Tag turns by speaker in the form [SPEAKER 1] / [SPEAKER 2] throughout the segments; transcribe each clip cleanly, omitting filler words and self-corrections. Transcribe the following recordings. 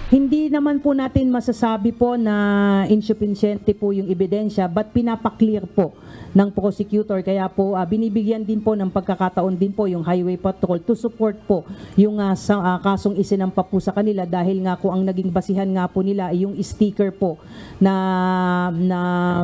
[SPEAKER 1] Hindi naman po natin masasabi po na insufficiente po yung ebidensya, but pinapaklear po ng prosecutor. Kaya po binibigyan din po ng pagkakataon din po yung Highway Patrol to support po yung kasong isinampa po sa kanila, dahil nga po ang naging basihan nga po nila ay yung sticker po na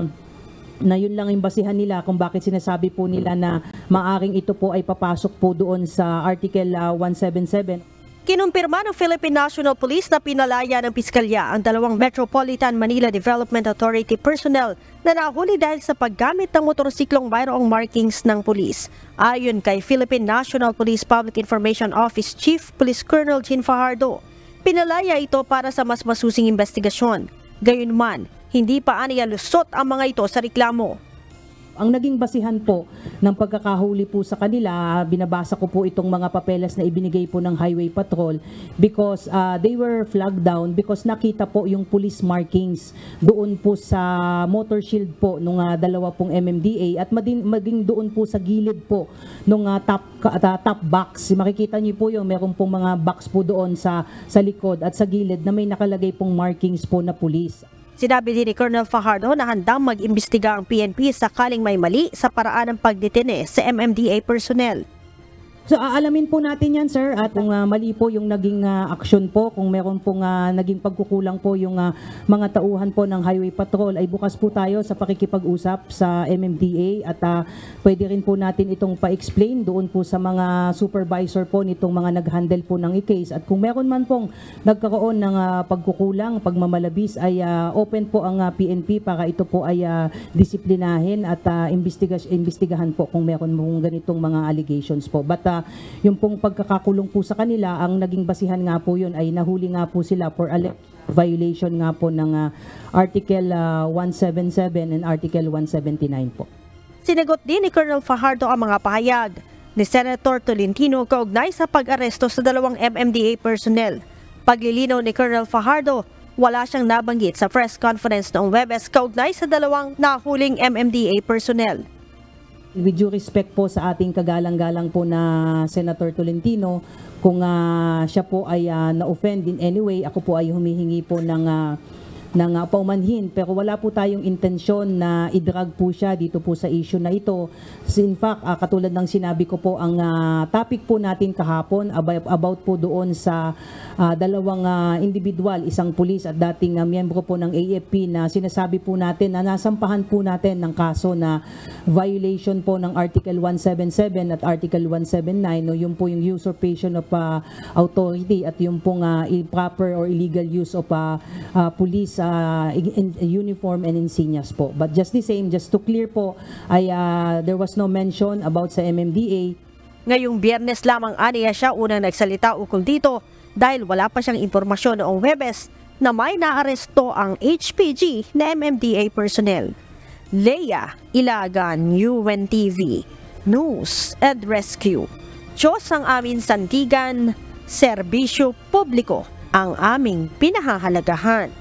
[SPEAKER 1] yun lang yung basihan nila kung bakit sinasabi po nila na maaring ito po ay papasok po doon sa Article 177.
[SPEAKER 2] Kinumpirma ng Philippine National Police na pinalaya ng piskalya ang dalawang Metropolitan Manila Development Authority personnel na nahuli dahil sa paggamit ng motorsiklong mayroong markings ng pulis. Ayon kay Philippine National Police Public Information Office Chief Police Colonel Jean Fajardo, pinalaya ito para sa mas masusing investigasyon. Gayunman, hindi pa aniya lusot ang mga ito sa reklamo.
[SPEAKER 1] Ang naging basihan po ng pagkakahuli po sa kanila, binabasa ko po itong mga papeles na ibinigay po ng Highway Patrol, because they were flagged down because nakita po yung police markings doon po sa motor shield po nung dalawa pong MMDA, at maging doon po sa gilid po nung top box. Makikita niyo po yung meron pong mga box po doon sa likod at sa gilid na may nakalagay pong markings po na police.
[SPEAKER 2] Sinabi din ni Colonel Fajardo na handang mag-imbestiga ang PNP sakaling may mali sa paraan ng pagdetene sa MMDA personnel.
[SPEAKER 1] So aalamin po natin yan, sir, at kung mali po yung naging aksyon po, kung meron pong naging pagkukulang po yung mga tauhan po ng Highway Patrol, ay bukas po tayo sa pakikipag-usap sa MMDA, at pwede rin po natin itong pa-explain doon po sa mga supervisor po nitong mga nag-handle po ng case. At kung meron man pong nagkaroon ng pagkukulang, pagmamalabis, ay open po ang PNP para ito po ay disiplinahin at imbestigahan po kung meron mong ganitong mga allegations po. But yung pong pagkakakulong po sa kanila, ang naging basihan nga po yun ay nahuli nga po sila for violation nga po ng Article 177 and Article 179 po.
[SPEAKER 2] Sinagot din ni Colonel Fajardo ang mga pahayag ni Senator Tolentino kaugnay sa pag-aresto sa dalawang MMDA personnel. Paglilinaw ni Colonel Fajardo, wala siyang nabanggit sa press conference noong Huwebes kaugnay sa dalawang nahuling MMDA personnel.
[SPEAKER 1] With due respect po sa ating kagalang-galang po na Senator Tolentino, kung siya po ay na-offend in any way, ako po ay humihingi po ng paumanhin, pero wala po tayong intensyon na i-drag po siya dito po sa issue na ito. In fact, katulad ng sinabi ko po, ang topic po natin kahapon about po doon sa dalawang individual, isang pulis at dating miyembro po ng AFP, na sinasabi po natin na nasampahan po natin ng kaso na violation po ng Article 177 at Article 179, no, yung po yung usurpation of authority at yung pong improper or illegal use of police uniform and insignias po. But just the same, just to clear po, ay there was no mention about sa MMDA.
[SPEAKER 2] Ngayong Biyernes lamang aniya siya unang nagsalita ukol dito dahil wala pa siyang impormasyon noong Huwebes na may naaresto ang HPG na MMDA personnel. Leia Ilagan, UNTV, News and Rescue. Diyos ang aming sandigan, serbisyo publiko ang aming pinahahalagahan.